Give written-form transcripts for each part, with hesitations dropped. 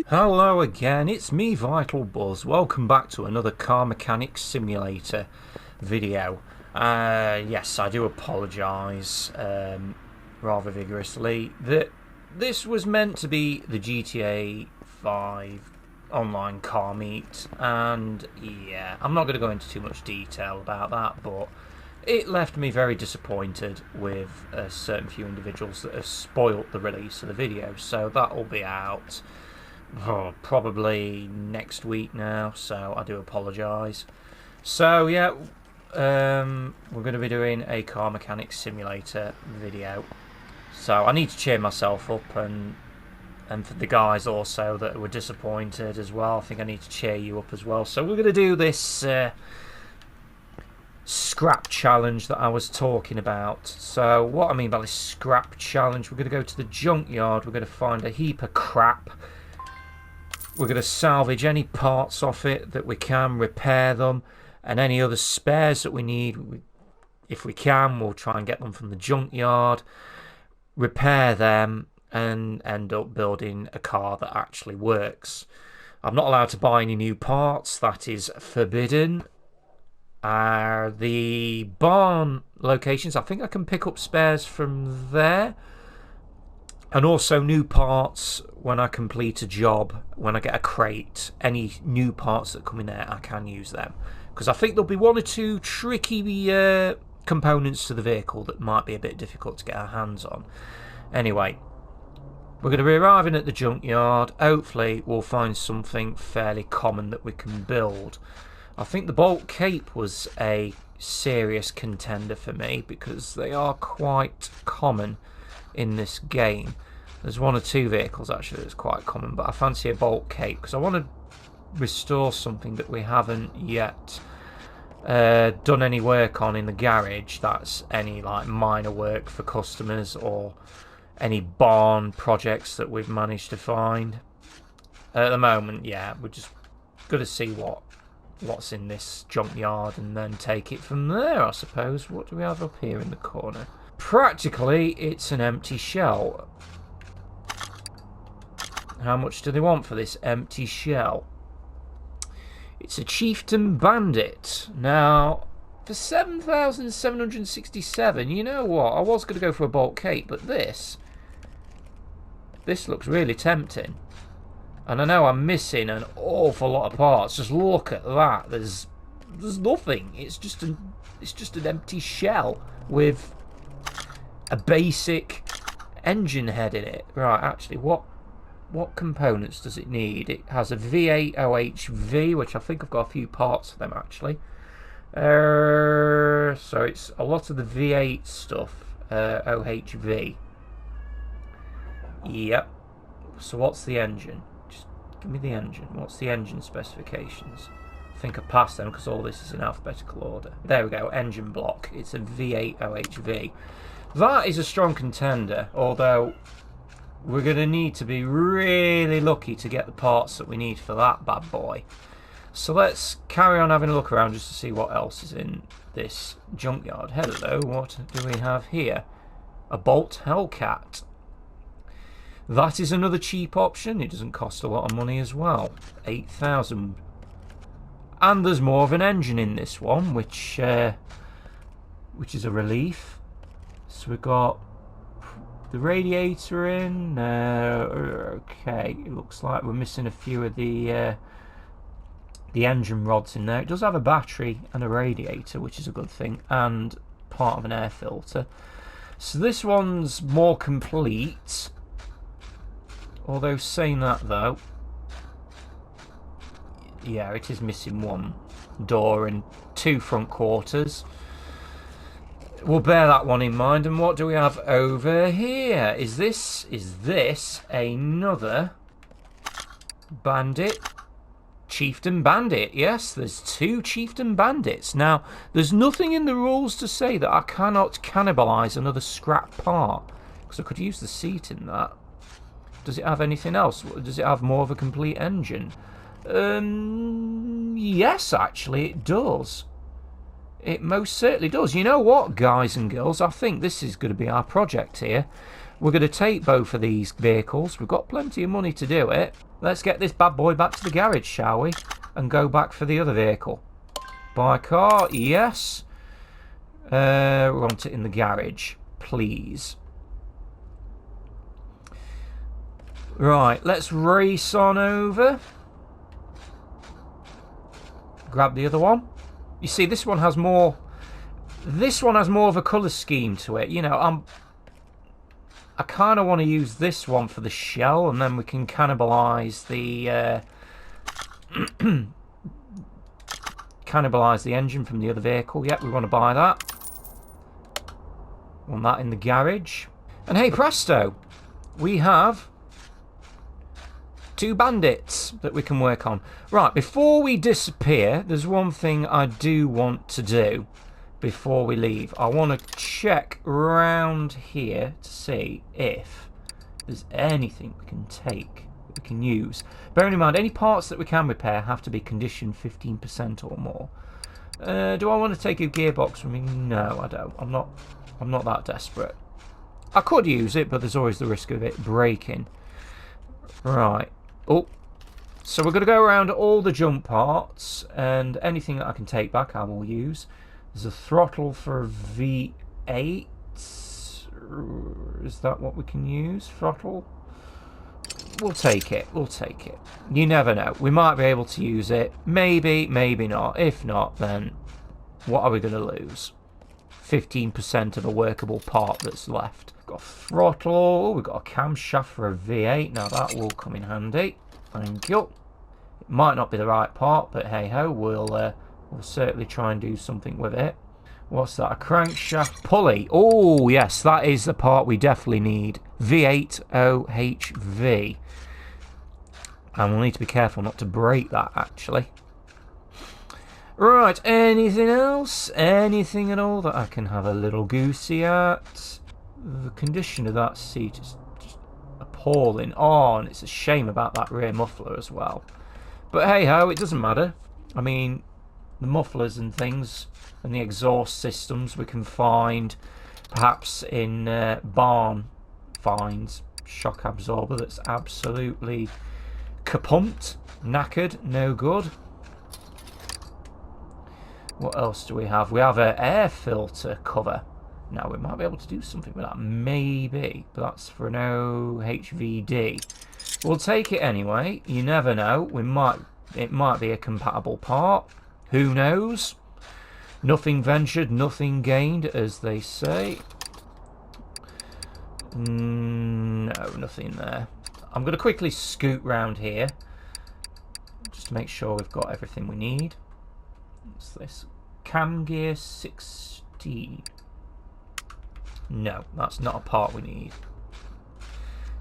Hello again, it's me, Vital Buzz. Welcome back to another car mechanics simulator video. Yes, I do apologise rather vigorously that this was meant to be the GTA 5 online car meet, and yeah, I'm not going to go into too much detail about that, but it left me very disappointed with a certain few individuals that have spoilt the release of the video, so that will be out probably next week now, so I do apologise. So yeah, we're going to be doing a car mechanics simulator video, so I need to cheer myself up, and for the guys also that were disappointed as well, I think I need to cheer you up as well. So we're going to do this scrap challenge that I was talking about. So what I mean by this scrap challenge, we're going to go to the junkyard, we're going to find a heap of crap. We're going to salvage any parts off it that we can, repair them, and any other spares that we need, if we can, we'll try and get them from the junkyard, repair them, and end up building a car that actually works. I'm not allowed to buy any new parts, that is forbidden. The barn locations, I think I can pick up spares from there. And also new parts when I complete a job, when I get a crate, any new parts that come in there, I can use them. Because I think there'll be one or two tricky components to the vehicle that might be a bit difficult to get our hands on. Anyway, we're going to be arriving at the junkyard. Hopefully we'll find something fairly common that we can build. I think the bolt cape was a serious contender for me because they are quite common in this game. There's one or two vehicles actually that's quite common, but I fancy a bolt cape because I want to restore something that we haven't yet done any work on in the garage. That's any like minor work for customers or any barn projects that we've managed to find. At the moment, yeah, we're just going to see what's in this junkyard and then take it from there, I suppose. What do we have up here in the corner? Practically, it's an empty shell. How much do they want for this empty shell? It's a Chieftain Bandit. Now, for 7,767, you know what? I was going to go for a bolt cape, but this looks really tempting. And I know I'm missing an awful lot of parts. Just look at that. There's nothing. It's just an empty shell with a basic engine head in it. Right, actually, what components does it need? It has a V8 OHV, which I think I've got a few parts of them actually. So it's a lot of the V8 stuff, OHV. Yep. So what's the engine? Just give me the engine. What's the engine specifications? I think I passed them because all this is in alphabetical order. There we go, engine block. It's a V8 OHV. That is a strong contender, although we're going to need to be really lucky to get the parts that we need for that bad boy. So let's carry on having a look around just to see what else is in this junkyard. Hello, what do we have here? A Bolt Hellcat. That is another cheap option. It doesn't cost a lot of money as well. 8,000. And there's more of an engine in this one, which is a relief. So we've got the radiator in. Okay, it looks like we're missing a few of the engine rods in there. It does have a battery and a radiator, which is a good thing, and part of an air filter. So this one's more complete. Although saying that though, yeah, it is missing one door and two front quarters. We'll bear that one in mind. And what do we have over here? Is this another bandit? Chieftain Bandit. Yes, there's two Chieftain Bandits. Now, there's nothing in the rules to say that I cannot cannibalise another scrap part, because I could use the seat in that. Does it have anything else? Does it have more of a complete engine? Yes, actually it does. It most certainly does. You know what, guys and girls? I think this is going to be our project here. We're going to take both of these vehicles. We've got plenty of money to do it. Let's get this bad boy back to the garage, shall we? And go back for the other vehicle. Buy car, yes. We want it in the garage, please. Right, let's race on over. Grab the other one. You see, this one has more. This one has more of a colour scheme to it. You know, I kind of want to use this one for the shell, and then we can cannibalise the cannibalise the engine from the other vehicle. Yep, we want to buy that. Want that in the garage. And hey, presto, we have 2 bandits that we can work on. Right, before we disappear, there's one thing I do want to do before we leave. I want to check around here to see if there's anything we can take, that we can use. Bearing in mind, any parts that we can repair have to be conditioned 15% or more. Do I want to take a gearbox from me? No, I don't. I'm not that desperate. I could use it, but there's always the risk of it breaking. Right. Oh, so we're going to go around all the jump parts, and anything that I can take back I will use. There's a throttle for V8. Is that what we can use? Throttle? We'll take it. We'll take it. You never know. We might be able to use it. Maybe, maybe not. If not, then what are we going to lose? 15% of a workable part that's left. Got a throttle. We've got a camshaft for a V8. Now that will come in handy. Thank you. It might not be the right part, but hey ho, we'll certainly try and do something with it. What's that? A crankshaft pulley. Oh yes, that is the part we definitely need. V8 OHV. And we'll need to be careful not to break that, actually. Right, anything else? Anything at all that I can have a little goosey at? The condition of that seat is just appalling. Oh, and it's a shame about that rear muffler as well. But hey ho, it doesn't matter. I mean, the mufflers and things and the exhaust systems we can find perhaps in barn finds. Shock absorber that's absolutely kapumped, knackered, no good. What else do we have? We have an air filter cover. Now we might be able to do something with that, maybe, but that's for an OHVD. We'll take it anyway. You never know. It might be a compatible part. Who knows? Nothing ventured, nothing gained, as they say. No, nothing there. I'm going to quickly scoot round here just to make sure we've got everything we need. What's this? Cam gear 16. No, that's not a part we need.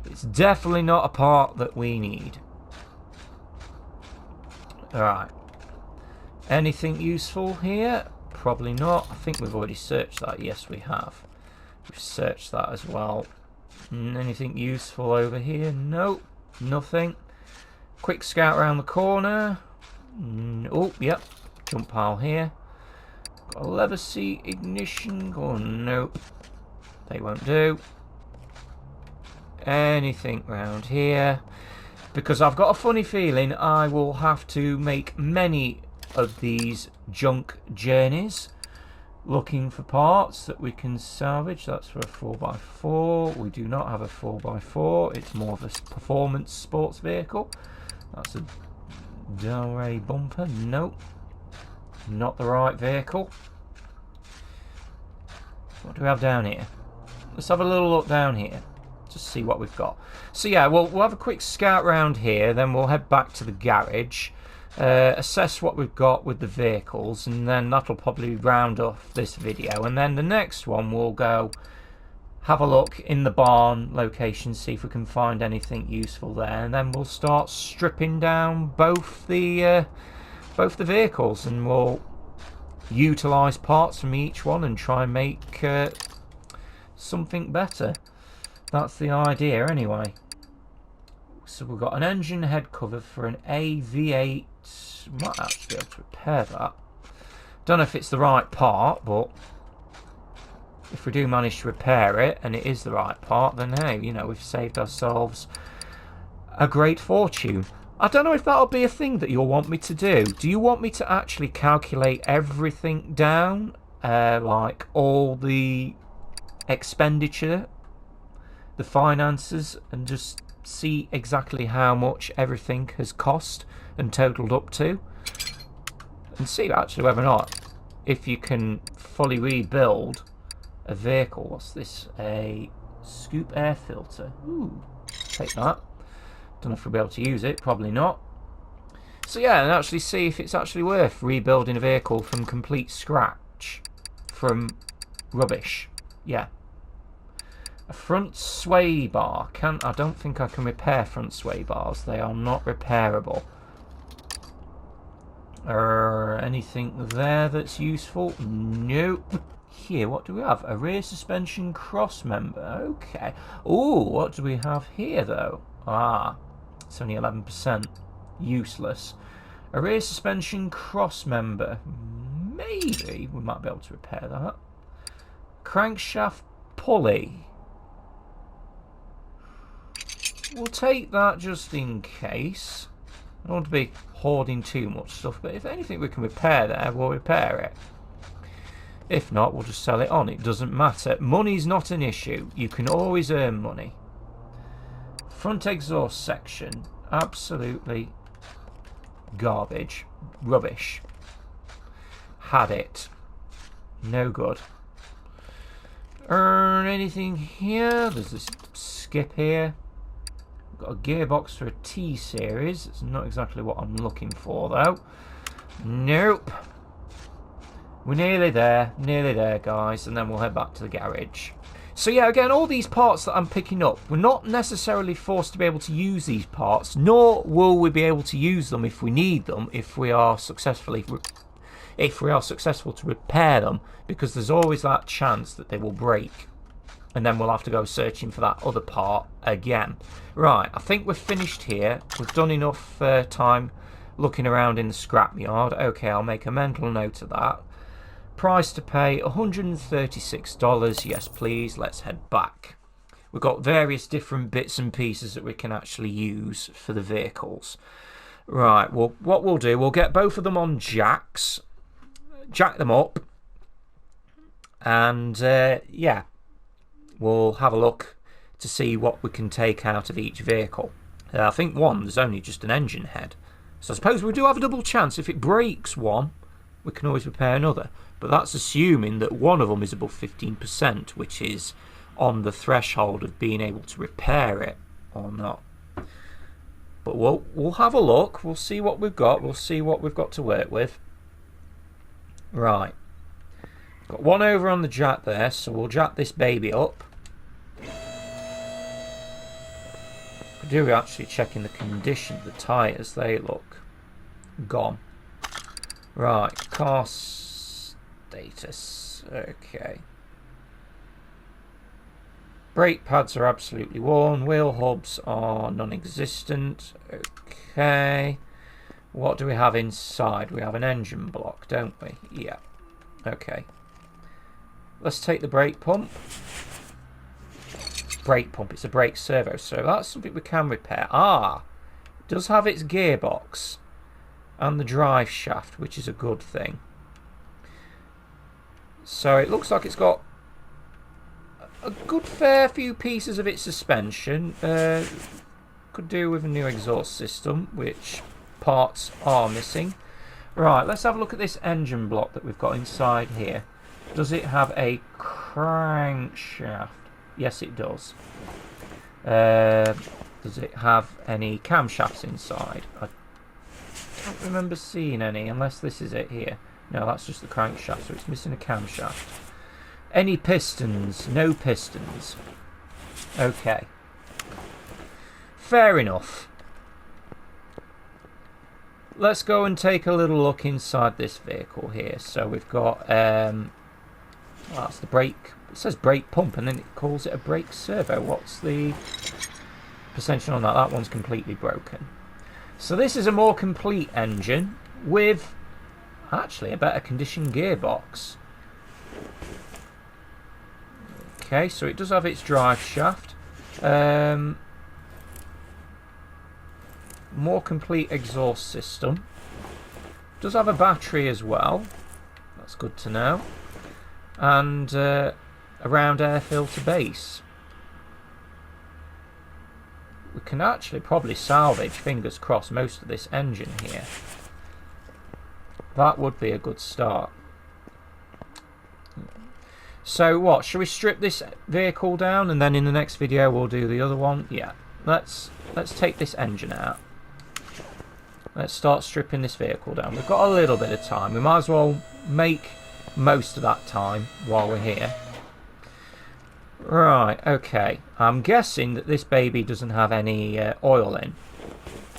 It's definitely not a part that we need. Alright. Anything useful here? Probably not. I think we've already searched that. Yes, we have. We've searched that as well. Anything useful over here? Nope. Nothing. Quick scout around the corner. Oh, yep. Jump pile here. Got a leather seat, ignition. Oh, nope. They won't do. Anything round here. Because I've got a funny feeling I will have to make many of these junk journeys looking for parts that we can salvage. That's for a 4x4. We do not have a 4x4. It's more of a performance sports vehicle. That's a Delray bumper. Nope. Not the right vehicle. What do we have down here? Let's have a little look down here. Just see what we've got. So yeah, we'll have a quick scout round here, then we'll head back to the garage, assess what we've got with the vehicles, and then that'll probably round off this video. And then the next one we'll go have a look in the barn location, see if we can find anything useful there, and then we'll start stripping down both the vehicles, and we'll utilise parts from each one and try and make something better. That's the idea anyway. So we've got an engine head cover for an AV8. Might actually be able to repair that. Don't know if it's the right part, but if we do manage to repair it and it is the right part, then hey, you know, we've saved ourselves a great fortune. I don't know if that'll be a thing that you'll want me to do. Do you want me to actually calculate everything down? Like all the expenditure, the finances, and just see exactly how much everything has cost and totaled up to? And see actually whether or not, if you can fully rebuild a vehicle. What's this? A scoop air filter. Ooh, take that. Don't know if we'll be able to use it. Probably not. So yeah, and actually see if it's actually worth rebuilding a vehicle from complete scratch. From rubbish. Yeah. A front sway bar. I don't think I can repair front sway bars. They are not repairable. Anything there that's useful? Nope. Here, what do we have? A rear suspension cross member. Okay. Oh, what do we have here, though? Ah, it's only 11%. Useless. A rear suspension cross member. Maybe we might be able to repair that. Crankshaft pulley. We'll take that just in case. I don't want to be hoarding too much stuff, but if anything we can repair there, we'll repair it. If not, we'll just sell it on. It doesn't matter. Money's not an issue. You can always earn money. Front exhaust section. Absolutely garbage. Rubbish. Had it. No good. Anything here? There's this skip here. Got a gearbox for a T-series. It's not exactly what I'm looking for, though. Nope. We're nearly there, guys, and then we'll head back to the garage. So yeah, again, all these parts that I'm picking up, we're not necessarily forced to be able to use these parts, nor will we be able to use them if we need them, if we are successful to repair them, because there's always that chance that they will break. And then we'll have to go searching for that other part again. Right, I think we're finished here. We've done enough time looking around in the scrapyard. Okay, I'll make a mental note of that. Price to pay, $136. Yes, please. Let's head back. We've got various different bits and pieces that we can actually use for the vehicles. Right, well, what we'll do, we'll get both of them on jacks. Jack them up. And, yeah. We'll have a look to see what we can take out of each vehicle. I think there's only just an engine head. So I suppose we do have a double chance. If it breaks one, we can always repair another. But that's assuming that one of them is above 15%, which is on the threshold of being able to repair it or not. But we'll have a look. We'll see what we've got. We'll see what we've got to work with. Right. Got one over on the jack there, so we'll jack this baby up. We do actually checking the condition of the tyres. They look gone. Right, car status. Okay. Brake pads are absolutely worn. Wheel hubs are non-existent. Okay. What do we have inside? We have an engine block, don't we? Yeah. Okay. Let's take the brake pump. Brake pump, it's a brake servo, so that's something we can repair. Ah, it does have its gearbox and the drive shaft, which is a good thing. So it looks like it's got a good fair few pieces of its suspension. Could do with a new exhaust system, which parts are missing. Right, let's have a look at this engine block that we've got inside here. Does it have a crankshaft? Yes, it does. Does it have any camshafts inside? I don't remember seeing any, unless this is it here. No, that's just the crankshaft, so it's missing a camshaft. Any pistons? No pistons. Okay. Fair enough. Let's go and take a little look inside this vehicle here. So we've got... that's the brake. It says brake pump and then it calls it a brake servo. What's the percentage on that? That one's completely broken. So this is a more complete engine with actually a better conditioned gearbox. Okay, so it does have its drive shaft. More complete exhaust system. Does have a battery as well. That's good to know. And a round air filter base. We can actually probably salvage, fingers crossed, most of this engine here. That would be a good start. So what, shall we strip this vehicle down and then in the next video we'll do the other one? Yeah, let's take this engine out. Let's start stripping this vehicle down. We've got a little bit of time. We might as well make most of that time while we're here. Right, okay. I'm guessing that this baby doesn't have any oil in,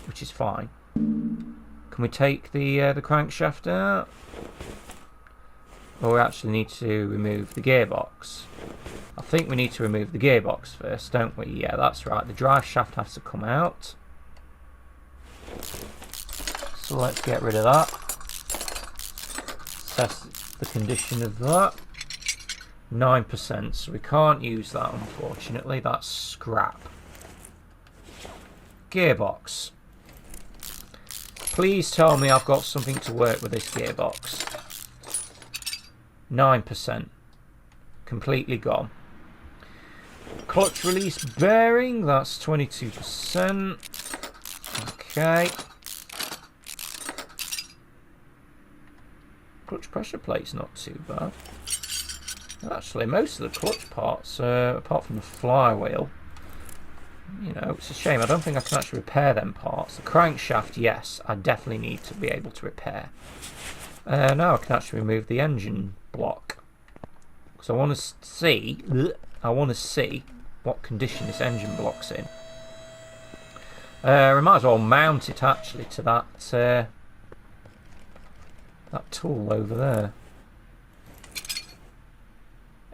which is fine. Can we take the crankshaft out? Or we actually need to remove the gearbox. I think we need to remove the gearbox first, don't we? Yeah, that's right. The drive shaft has to come out. So let's get rid of that. Test the condition of that. 9%, so we can't use that unfortunately. That's scrap. Gearbox. Please tell me I've got something to work with this gearbox. 9%. Completely gone. Clutch release bearing, that's 22%. Okay. Clutch pressure plate's not too bad. Actually, most of the clutch parts, apart from the flywheel, you know, it's a shame. I don't think I can actually repair them parts. The crankshaft, yes, I definitely need to be able to repair. Now I can actually remove the engine block. Because I want to see what condition this engine block's in. We might as well mount it actually to that tool over there.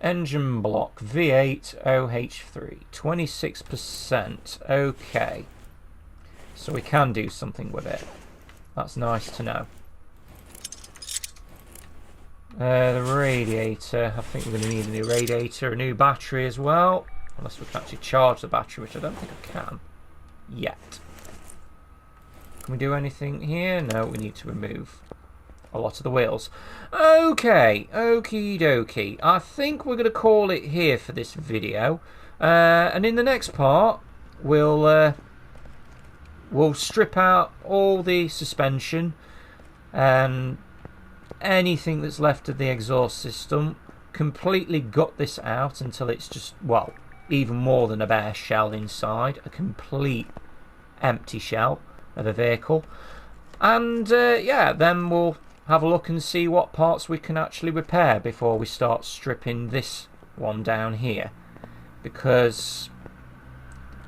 Engine block V8 OH3, 26%. Okay, so we can do something with it. That's nice to know. The radiator, I think we're going to need a new radiator, a new battery as well. Unless we can actually charge the battery, which I don't think I can yet. Can we do anything here? No, we need to remove a lot of the wheels. Okay, okie dokie. I think we're going to call it here for this video. And in the next part, we'll strip out all the suspension and anything that's left of the exhaust system. Completely gut this out until it's just, well, even more than a bare shell inside. A complete empty shell of a vehicle. And yeah, then we'll have a look and see what parts we can actually repair before we start stripping this one down here, because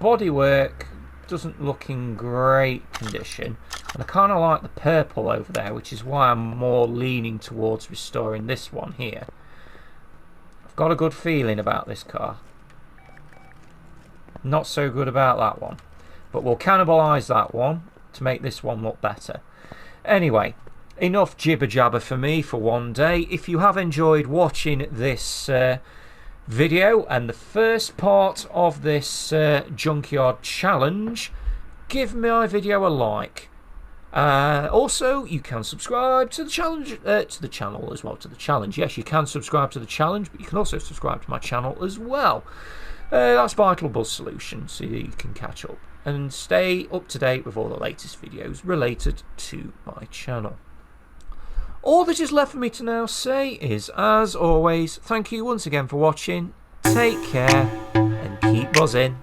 bodywork doesn't look in great condition, and I kind of like the purple over there, which is why I'm more leaning towards restoring this one here. I've got a good feeling about this car, not so good about that one, but we'll cannibalise that one to make this one look better. Anyway, enough jibber jabber for me for one day. If you have enjoyed watching this video and the first part of this Junkyard challenge, give my video a like. Also, you can subscribe to the challenge, to the channel as well. To the challenge, yes, you can subscribe to the challenge, but you can also subscribe to my channel as well. That's Vital Buzz Solution, so you can catch up and stay up to date with all the latest videos related to my channel. All that is left for me to now say is, as always, thank you once again for watching, take care, and keep buzzing.